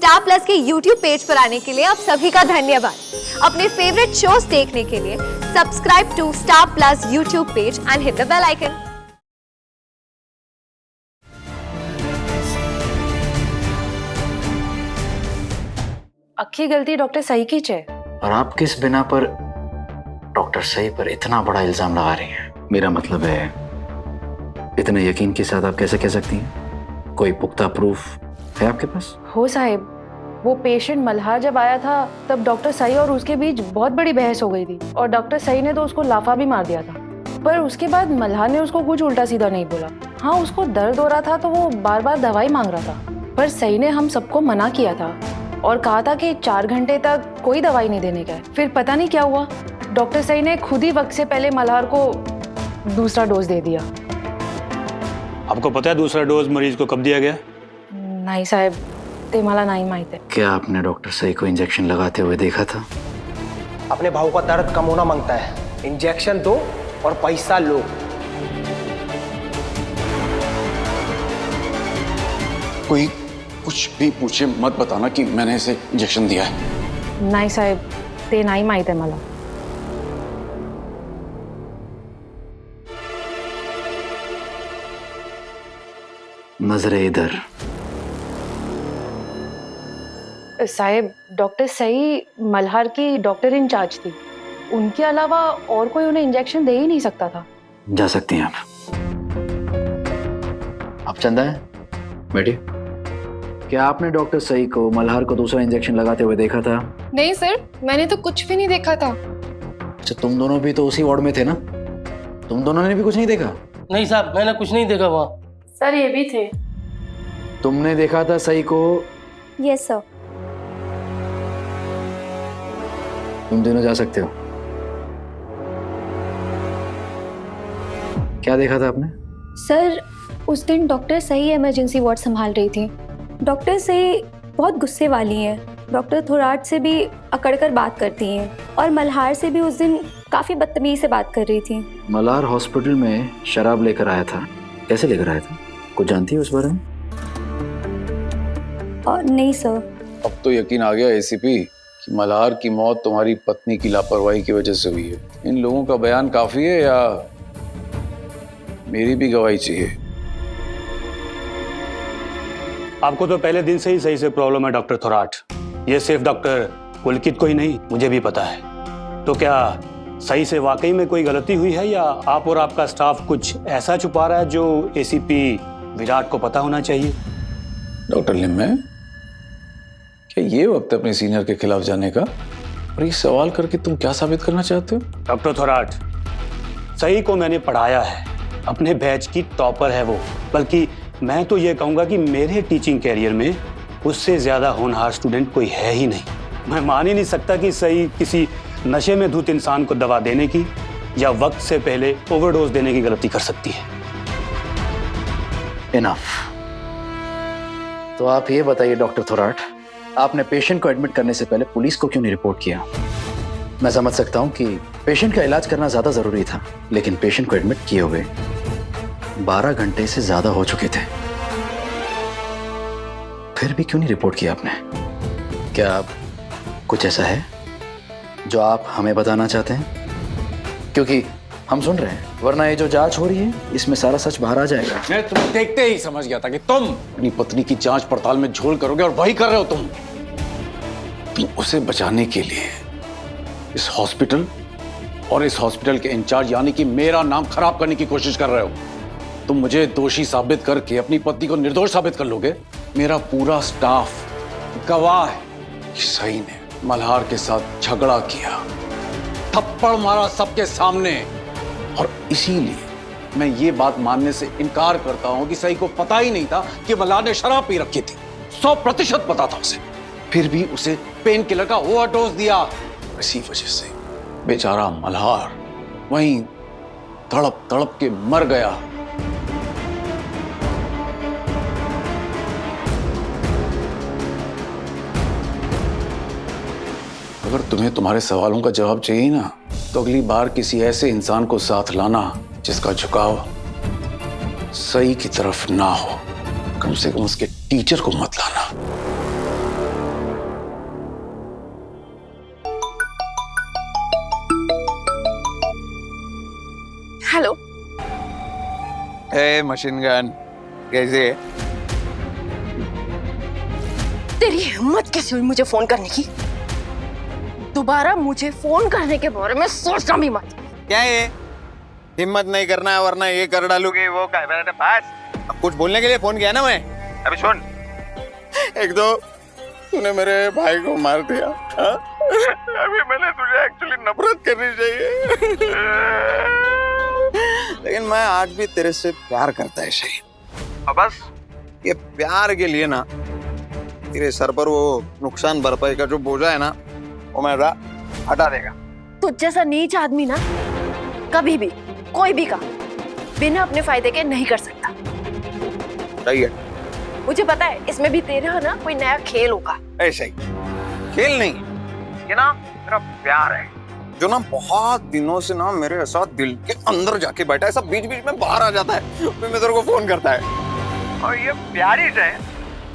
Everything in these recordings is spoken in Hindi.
स्टार प्लस के YouTube पेज पर आने के लिए आप सभी का धन्यवाद। अपने फेवरेट शोज देखने के लिए subscribe to Star Plus YouTube page and hit the bell icon. आखी गलती डॉक्टर सही की है। और आप किस बिना पर डॉक्टर सही पर इतना बड़ा इल्जाम लगा रही हैं? मेरा मतलब है, इतने यकीन के साथ आप कैसे कह सकती हैं? कोई पुख्ता प्रूफ है आपके पास? हो साहिब, वो पेशेंट मल्हार जब आया था तब डॉक्टर सही और उसके बीच बहुत बड़ी बहस हो गई थी और डॉक्टर सही ने तो उसको लाफा भी मार दिया था। पर उसके बाद मल्हार ने उसको कुछ उल्टा सीधा नहीं बोला। हाँ, उसको दर्द हो रहा था तो वो बार बार दवाई मांग रहा था, पर सही ने हम सबको मना किया था और कहा था कि 4 घंटे तक कोई दवाई नहीं देने का है। फिर पता नहीं क्या हुआ, डॉक्टर सही ने खुद ही वक्त से पहले मल्हार को दूसरा डोज दे दिया। आपको पता है दूसरा डोज मरीज को कब दिया गया? नहीं साहब, ते मला नहीं माहित है। क्या आपने डॉक्टर सही को इंजेक्शन लगाते हुए देखा था? अपने भाव का दर्द कम होना मांगता है, इंजेक्शन दो और पैसा लो। कोई कुछ भी पूछे मत बताना कि मैंने इसे इंजेक्शन दिया है। नहीं साहब, ते नहीं माहित है मला। नजरे इधर। साहब, डॉक्टर सही मल्हार की डॉक्टर इंचार्ज थी, उनके अलावा और कोई उन्हें इंजेक्शन दे ही नहीं सकता था। जा सकती हैं आप चंदा है बैठिए। क्या आपने डॉक्टर सही को मल्हार को दूसरा इंजेक्शन लगाते हुए देखा था? नहीं सर, मैंने तो कुछ भी नहीं देखा था। अच्छा, तुम दोनों भी तो उसी वार्ड में थे ना? तुम दोनों ने भी कुछ नहीं देखा? नहीं साहब, मैंने कुछ नहीं देखा वहाँ। सर ये भी थे। तुमने देखा था सही को? Yes sir. तुम दोनों जा सकते हो। क्या देखा था आपने? सर, उस दिन डॉक्टर सही इमरजेंसी वार्ड संभाल रही थी। डॉक्टर सही बहुत गुस्से वाली हैं। डॉक्टर थोराट से भी अकड़कर बात करती हैं और मल्हार से भी उस दिन काफ़ी बदतमीजी से बात कर रही थी। मल्हार हॉस्पिटल में शराब लेकर आया था। कैसे लेकर आया था? कुछ जानती है उस बारे में? और नहीं सर। अब तो यकीन आ गया एसीपी कि मल्हार की मौत तुम्हारी पत्नी की लापरवाही की वजह से हुई है। इन लोगों का बयान काफी है या मेरी भी गवाही चाहिए? आपको तो पहले दिन से ही सही से प्रॉब्लम है डॉक्टर थोराट। ये सिर्फ डॉक्टर पुलकित को ही नहीं, मुझे भी पता है। तो क्या सही से वाकई में कोई गलती हुई है या आप और आपका स्टाफ कुछ ऐसा छुपा रहा है जो एसीपी विराट को पता होना चाहिए? डॉक्टर लिम्मे, क्या ये वक्त अपने सीनियर के खिलाफ जाने का? और ये सवाल करके तुम क्या साबित करना चाहते हो? डॉक्टर थोराट, सही को मैंने पढ़ाया है, अपने बैच की टॉपर है वो। बल्कि मैं तो ये कहूँगा कि मेरे टीचिंग कैरियर में उससे ज़्यादा होनहार स्टूडेंट कोई है ही नहीं। मैं मान ही नहीं सकता कि सही किसी नशे में धुत इंसान को दवा देने की या वक्त से पहले ओवरडोज देने की गलती कर सकती है। इनफ। तो आप ये बताइए डॉक्टर थोराट, आपने पेशेंट को एडमिट करने से पहले पुलिस को क्यों नहीं रिपोर्ट किया? मैं समझ सकता हूँ कि पेशेंट का इलाज करना ज्यादा जरूरी था, लेकिन पेशेंट को एडमिट किए हुए 12 घंटे से ज्यादा हो चुके थे, फिर भी क्यों नहीं रिपोर्ट किया आपने? क्या कुछ ऐसा है जो आप हमें बताना चाहते हैं? क्योंकि हम सुन रहे हैं, वरना ये जो जांच हो रही है इसमें सारा सच बाहर आ जाएगा। मैं तुम्हें देखते ही समझ गया था कि तुम अपनी पत्नी की जांच पड़ताल में झोल करोगे और वही कर रहे हो तुम उसे बचाने के लिए इस हॉस्पिटल और इस हॉस्पिटल के इंचार्ज यानी कि मेरा नाम खराब करने की कोशिश कर रहे हो। तुम मुझे दोषी साबित करके अपनी पत्नी को निर्दोष साबित कर लोगे। मेरा पूरा स्टाफ गवाह है कि सही ने मल्हार के साथ झगड़ा किया, थप्पड़ मारा सबके सामने, और इसीलिए मैं ये बात मानने से इनकार करता हूं कि सही को पता ही नहीं था कि मल्हार ने शराब पी रखी थी। 100% पता था उसे, फिर भी उसे पेन किलर का ओवरडोज दिया। इसी वजह से बेचारा मल्हार वहीं तड़प तड़प के मर गया। अगर तुम्हें तुम्हारे सवालों का जवाब चाहिए ना, तो अगली बार किसी ऐसे इंसान को साथ लाना जिसका झुकाव सही की तरफ ना हो। कम से कम उसके टीचर को मत लाना। हे मशीन गन, कैसे? तेरी हिम्मत कैसे हुई मुझे फोन करने की? दोबारा मुझे फोन करने के बारे में सोचना भी मत। क्या ये हिम्मत नहीं करना है वरना ये कर डालूंगी वो क्या मेरे पास? अब कुछ बोलने के लिए फोन किया ना मैं। अभी सुन, एक तो तूने मेरे भाई को मार दिया, हाँ? अभी मैंने तुझे एक्चुअली नफरत करनी चाहिए लेकिन मैं आज भी तेरे से प्यार करता है सही। अब बस ये प्यार के लिए ना तेरे सर पर वो नुकसान भरपाई का जो बोझा है ना वो मैं हटा देगा। तुझ जैसा नीच आदमी ना कभी भी कोई भी काम बिना अपने फायदे के नहीं कर सकता। सही है, मुझे पता है इसमें भी तेरा ना कोई नया खेल होगा। ऐसा ही खेल नहीं, ये ना मेरा प्यार है जो ना बहुत दिनों से ना मेरे साथ दिल के अंदर जाके बैठा है, सब बीच बीच में बाहर आ जाता है फिर मैं तेरे को फोन करता है। और ये प्यार ही है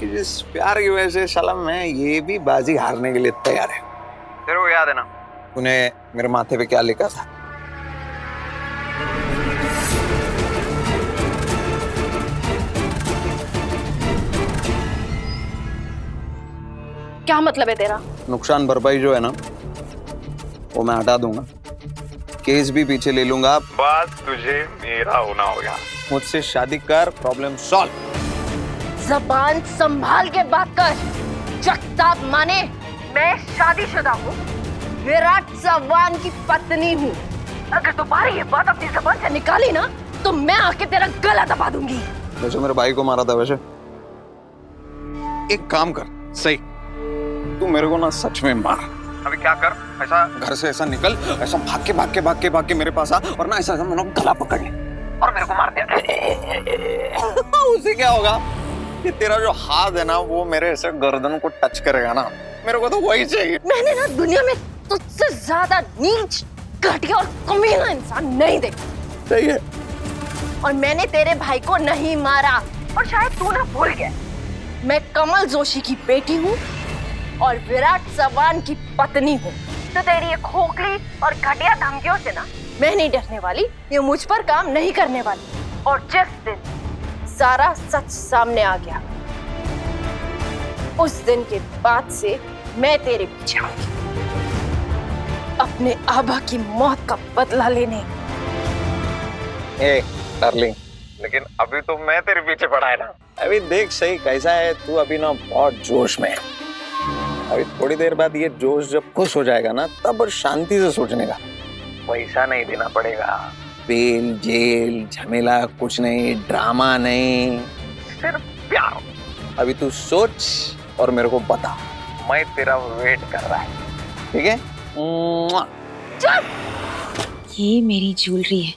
कि जिस प्यार की वजह से साला मैं ये भी बाजी हारने के लिए तैयार है। तेरे को याद है ना तूने मेरे माथे पे क्या लिखा था? क्या मतलब है तेरा? नुकसान भरपाई जो है ना वो मैं हटा दूंगा, केस भी पीछे ले लूंगा, बस तुझे मेरा होना होगा। मुझसे शादी कर, प्रॉब्लम सॉल्व। जबान संभाल के बात कर। जगताप माने मैं शादीशुदा हूँ, विराट चव्हाण की पत्नी हूँ। अगर दोबारा ये बात अपनी जबान से निकाली ना तो मैं आके तेरा गला दबा दूंगी। वैसे मेरे भाई को मारा था, वैसे एक काम कर, सही तू मेरे को ना सच में मार। अभी क्या कर, ऐसा घर से ऐसा निकल, ऐसा भाग के मेरे पास आ और ना ऐसा मैंने गला पकड़ ले और मेरे को मार दिया। उसे क्या होगा कि तेरा जो हाथ है ना वो मेरे ऐसे गर्दन को टच करेगा ना, मेरे को तो वही चाहिए। मैंने ना दुनिया में तुझसे ज्यादा नीच, घटिया और कमीना इंसान नहीं देखा। सही है। और मैंने तेरे भाई को नहीं मारा, और शायद तू ना भूल गया मैं कमल जोशी की बेटी हूँ और विराट चव्हाण की पत्नी हूँ। तो तेरी ये खोखली और घटिया धमकियों से ना मैं नहीं डरने वाली, ये मुझ पर काम नहीं करने वाली। और जिस दिन सारा सच सामने आ गया उस दिन के बाद से मैं तेरे पीछे आऊंगी, अपने आबा की मौत का बदला लेने। ए डार्लिंग, लेकिन अभी तो मैं तेरे पीछे पड़ा है ना। अभी देख सही कैसा है तू, अभी ना बहुत जोश में है। अभी थोड़ी देर बाद ये जोश जब खुश हो जाएगा ना तब शांति से सोचने का। पैसा नहीं देना पड़ेगा, बेल जेल झमेला कुछ नहीं, ड्रामा नहीं, सिर्फ प्यार। अभी तू सोच और मेरे को बता, मैं तेरा वेट कर रहा है, ठीक है? ये मेरी ज्वेलरी है,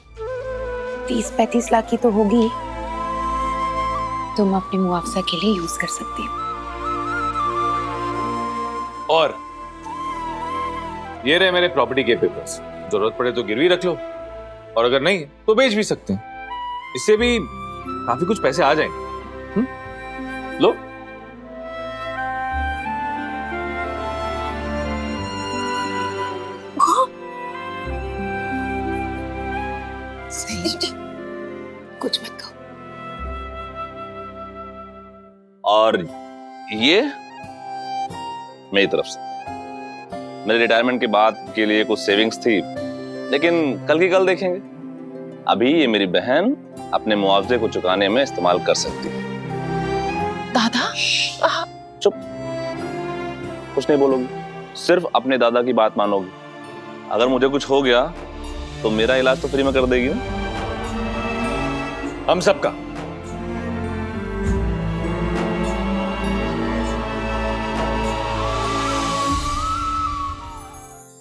30-35 लाख की तो होगी, तुम अपने मुआवजा के लिए यूज कर सकती हो। और ये रहे मेरे प्रॉपर्टी के पेपर्स, जरूरत पड़े तो गिरवी रख लो और अगर नहीं तो बेच भी सकते हैं, इससे भी काफी कुछ पैसे आ जाएंगे। लो। सही, कुछ मत कहो। और ये मेरी तरफ से मेरे रिटायरमेंट के बाद के लिए कुछ सेविंग्स थी, लेकिन कल की कल देखेंगे। अभी ये मेरी बहन अपने मुआवजे को चुकाने में इस्तेमाल कर सकती है। दादा चुप, कुछ नहीं बोलोगी, सिर्फ अपने दादा की बात मानोगी। अगर मुझे कुछ हो गया तो मेरा इलाज तो फ्री में कर देगी ना? हम सबका।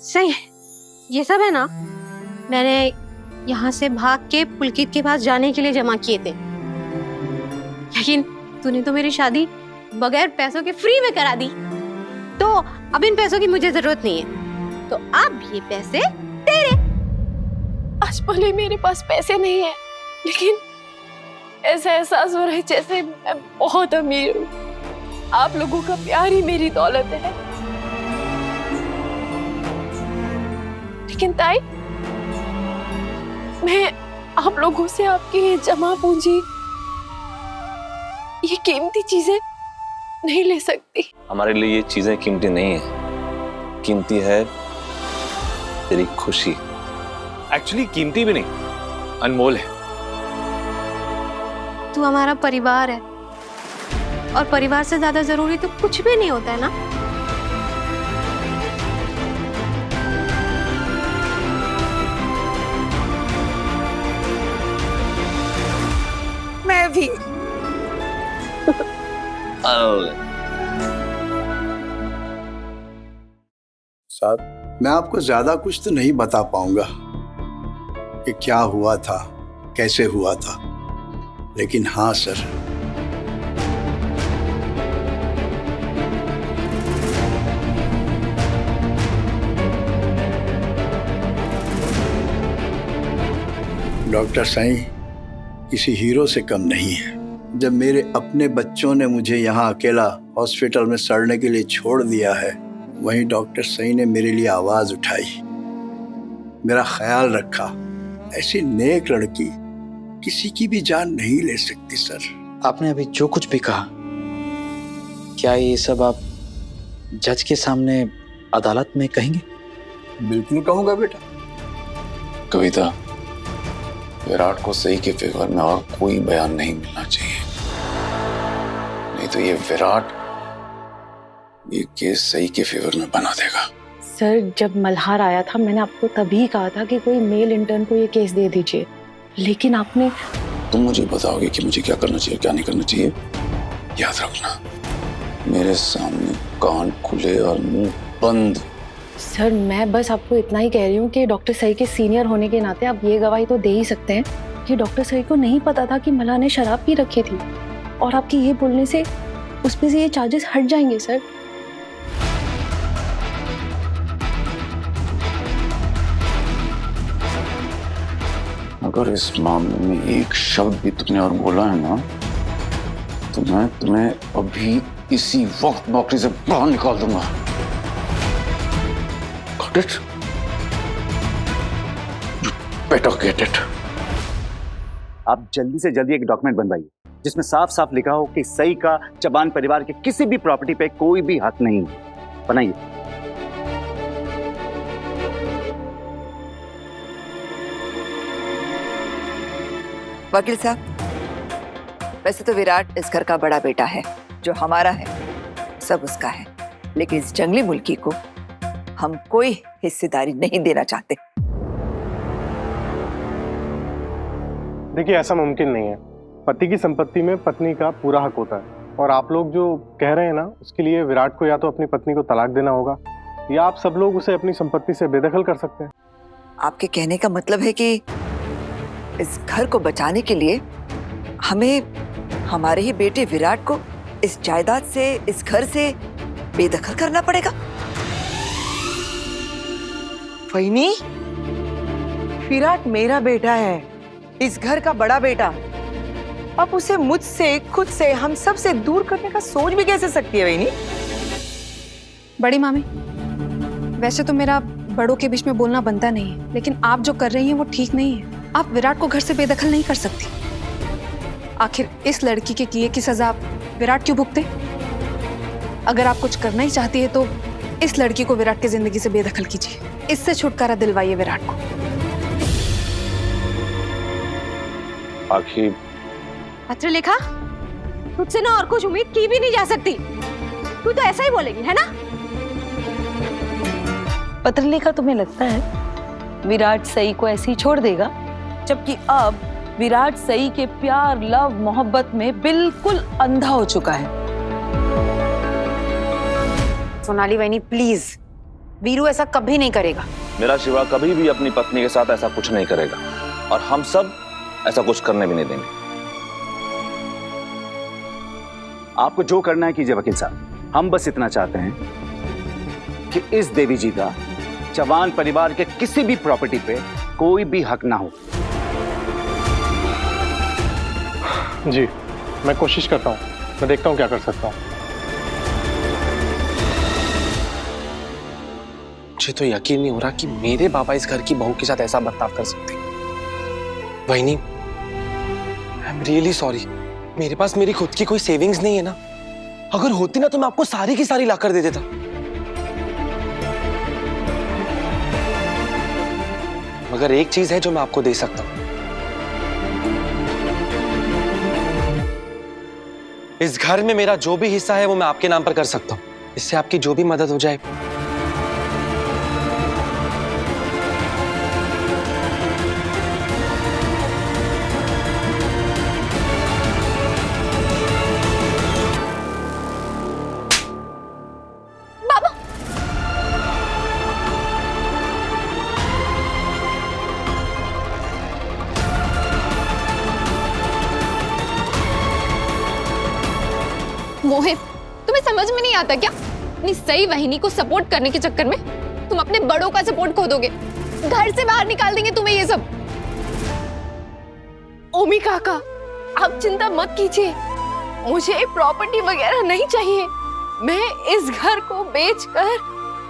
सही, ये सब है ना मैंने यहाँ से भाग के पुलकित के पास जाने के लिए जमा किए थे, लेकिन तूने तो मेरी शादी बगैर पैसों के फ्री में करा दी, तो अब इन पैसों की मुझे जरूरत नहीं है, तो अब ये पैसे तेरे। आज भले मेरे पास पैसे नहीं है, लेकिन ऐसा एहसास हो रहा है जैसे मैं बहुत अमीर हूँ। आप लोगों का प्यार ही मेरी दौलत है। लेकिन ताई, आप लोगों से आपकी ये जमा पूंजी, ये कीमती चीजें नहीं ले सकती। हमारे लिए ये चीजें कीमती नहीं है, कीमती है तेरी खुशी। एक्चुअली कीमती भी नहीं, अनमोल है। तू हमारा परिवार है और परिवार से ज्यादा जरूरी तो कुछ भी नहीं होता है ना। मैं भी। साहब, मैं आपको ज्यादा कुछ तो नहीं बता पाऊंगा कि क्या हुआ था, कैसे हुआ था, लेकिन हाँ सर, डॉक्टर साईं किसी हीरो से कम नहीं है। जब मेरे अपने बच्चों ने मुझे यहाँ अकेला हॉस्पिटल में सड़ने के लिए छोड़ दिया है, वहीं डॉक्टर साईं ने मेरे लिए आवाज उठाई, मेरा ख्याल रखा। ऐसी नेक लड़की किसी की भी जान नहीं ले सकती सर। आपने अभी जो कुछ भी कहा, क्या ये सब आप जज के सामने अदालत में कहेंगे? बिल्कुल कहूंगा बेटा। कविता, विराट को सही के फेवर में और कोई बयान नहीं मिलना चाहिए, नहीं तो ये विराट ये केस सही के फेवर में बना देगा। सर, जब मल्हार आया था मैंने आपको तभी कहा था कि कोई मेल इंटर्न को ये केस दे दीजिए, लेकिन आपने। तुम मुझे बताओगे कि मुझे क्या करना चाहिए, क्या नहीं करना चाहिए। याद रखना, मेरे सामने कान खुले और मुंह बंद। सर, मैं बस आपको इतना ही कह रही हूँ कि डॉक्टर सई के सीनियर होने के नाते आप ये गवाही तो दे ही सकते हैं कि डॉक्टर सई को नहीं पता था कि मल्हार ने शराब पी रखी थी, और आपके ये बोलने से उस पे से ये चार्जेस हट जाएंगे सर। अगर इस मामले में एक शब्द भी तुमने और बोला है ना, तो मैं तुम्हें अभी इसी वक्त नौकरी से बाहर निकाल दूंगा। Got it? You better get it. आप जल्दी से जल्दी एक डॉक्यूमेंट बनवाइए जिसमें साफ साफ लिखा हो कि सई का चबान परिवार के किसी भी प्रॉपर्टी पे कोई भी हक नहीं है। बनाइए। वकील साहब, वैसे तो विराट इस घर का बड़ा बेटा है, जो हमारा है सब उसका है, लेकिन इस जंगली मुल्की को हम कोई हिस्सेदारी नहीं देना चाहते। देखिए, ऐसा मुमकिन नहीं है। पति की संपत्ति में पत्नी का पूरा हक होता है, और आप लोग जो कह रहे हैं ना, उसके लिए विराट को या तो अपनी पत्नी को तलाक देना होगा, या आप सब लोग उसे अपनी संपत्ति से बेदखल कर सकते हैं। आपके कहने का मतलब है कि इस घर को बचाने के लिए हमें हमारे ही बेटे विराट को इस जायदाद से, इस घर से बेदखल करना पड़ेगा? फहीमी, विराट मेरा बेटा है, इस घर का बड़ा बेटा। अब उसे मुझसे, खुद से, हम सब से दूर करने का सोच भी कैसे सकती है वहीनी? बड़ी मामी, वैसे तो मेरा बड़ों के बीच में बोलना बनता नहीं है, लेकिन आप जो कर रही हैं वो ठीक नहीं है। आप विराट को घर से बेदखल नहीं कर सकती। आखिर इस लड़की के किए की सजा आप विराट क्यों भुगते? अगर आप कुछ करना ही चाहती है तो इस लड़की को विराट की जिंदगी से बेदखल कीजिए, इससे छुटकारा दिलवाइए विराट को। आखिर पत्र लिखा, तुझसे ना और कुछ उम्मीद की भी नहीं जा सकती। तू तो ऐसा ही बोलेगी, है ना? पत्र लिखा, तुम्हें लगता है विराट सई को ऐसे ही छोड़ देगा? जबकि अब विराट सई के प्यार, लव, मोहब्बत में बिल्कुल अंधा हो चुका है। सोनाली बहनी, प्लीज, वीरू ऐसा कभी नहीं करेगा। मेरा शिवा कभी भी अपनी पत्नी के साथ ऐसा कुछ नहीं करेगा, और हम सब ऐसा कुछ करने भी नहीं देंगे। आपको जो करना है कीजिए वकील साहब। हम बस इतना चाहते हैं कि इस देवी जी का चौहान परिवार के किसी भी प्रॉपर्टी पे कोई भी हक ना हो। जी, मैं कोशिश करता हूँ, मैं देखता हूँ क्या कर सकता हूँ। मुझे तो यकीन नहीं हो रहा कि मेरे बाबा इस घर की बहू के साथ ऐसा बर्ताव कर सकते हैं। वहीनी, आई एम रियली सॉरी। मेरे पास मेरी खुद की कोई सेविंग्स नहीं है ना। अगर होती ना तो मैं आपको सारी की सारी लाकर दे देता। मगर एक चीज है जो मैं आपको दे सकता हूं। इस घर में मेरा जो भी हिस्सा है वो मैं आपके नाम पर कर सकता हूं। इससे आपकी जो भी मदद हो जाए। मोहित, तुम्हें समझ में नहीं आता क्या? अपनी सही वहिनी को सपोर्ट करने के चक्कर में तुम अपने बड़ों का सपोर्ट खो दोगे। घर से बाहर निकाल देंगे तुम्हें ये सब। ओमी काका, आप चिंता मत कीजिए, मुझे प्रॉपर्टी वगैरह नहीं चाहिए। मैं इस घर को बेचकर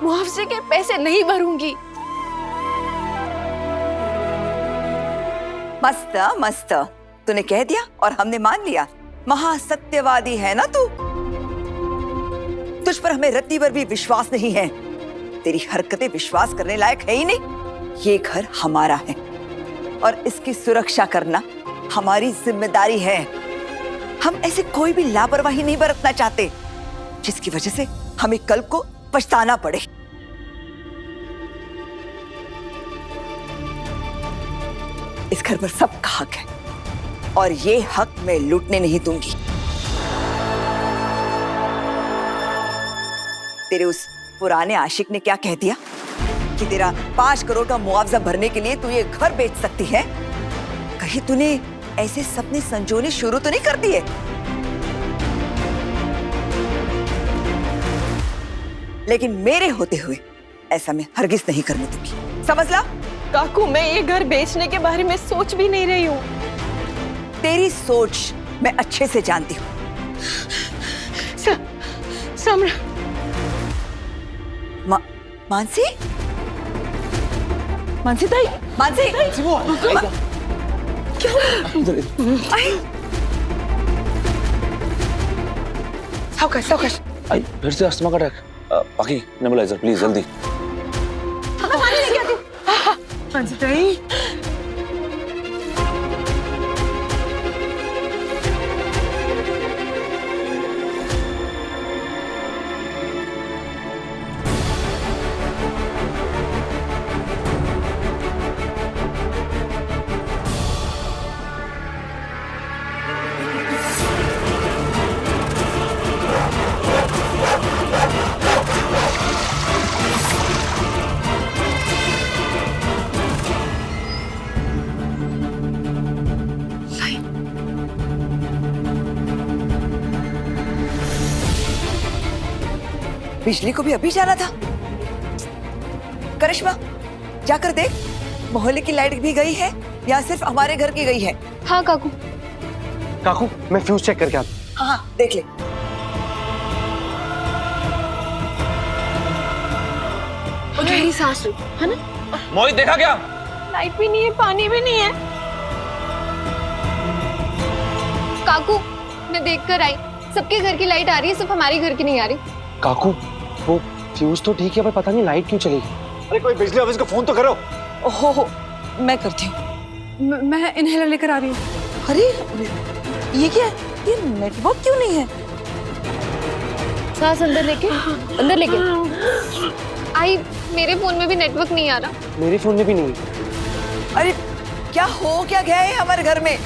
मुआवजे के पैसे नहीं भरूंगी। मस्त मस्त, तूने कह दिया और हमने मान लिया। महासत्यवादी है ना तू। तुझ पर हमें रत्ती भर भी विश्वास नहीं है। तेरी हरकतें विश्वास करने लायक है ही नहीं। ये घर हमारा है और इसकी सुरक्षा करना हमारी जिम्मेदारी है। हम ऐसे कोई भी लापरवाही नहीं बरतना चाहते जिसकी वजह से हमें कल को पछताना पड़े। इस घर पर सबका हक है और ये हक मैं लूटने नहीं दूंगी। तेरे उस पुराने आशिक ने क्या कह दिया कि तेरा 5 करोड़ का मुआवजा भरने के लिए तू ये घर बेच सकती है? कहीं तूने ऐसे सपने संजोने शुरू तो नहीं कर दिए? लेकिन मेरे होते हुए ऐसा मैं हरगिज नहीं करने दूंगी, समझ ला। काकू, मैं ये घर बेचने के बारे में सोच भी नहीं रही हूँ। तेरी सोच मैं अच्छे से जानती हूँ। मानसी, मानसी ताई, मानसी, क्या सावकाश। आई फिर से अस्थमा का अटैक। बाकी नेबुलाइजर प्लीज जल्दी। मानसी ताई, बिजली को भी अभी जाना था। करिश्मा, जाकर देख मोहल्ले की लाइट भी गई है या सिर्फ हमारे घर की गई है? हाँ काकू। काकू, मैं फ्यूज चेक करके आता हूँ। हाँ, देख ले। गहरी सांस लो, है ना? मोहित, देखा क्या? लाइट भी नहीं है, पानी भी नहीं है। काकू, मैं देखकर आई, सबके घर की लाइट आ रही है, सिर्फ हमारे घर की नहीं आ रही। काकू, वो फ्यूज तो ठीक है पर पता नहीं लाइट क्यों चली गई। अरे कोई बिजली ऑफिस को फोन तो करो। ओहो, मैं करती हूँ। मैं इनहेलर लेकर आ रही हूँ। अरे ये क्या है? ये नेटवर्क क्यों नहीं है? सांस अंदर लेके, अंदर लेके। आई, मेरे फोन में भी नेटवर्क नहीं आ रहा। मेरे फोन में भी नहीं। अरे क्या हो क्या गया है हमारे घर में?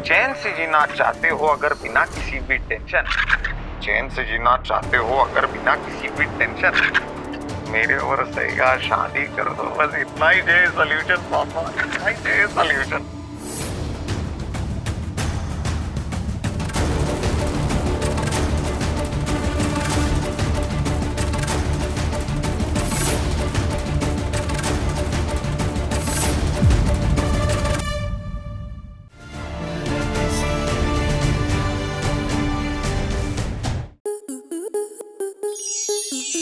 चैन से जीना चाहते हो अगर बिना किसी भी टेंशन, चैन से जीना चाहते हो अगर बिना किसी भी टेंशन, मेरे और सही का शादी कर दो, बस इतना ही चाहिए सॉल्यूशन पापा, इतना ही चाहिए solution.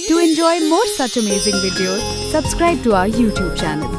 To enjoy more such amazing videos, subscribe to our YouTube channel.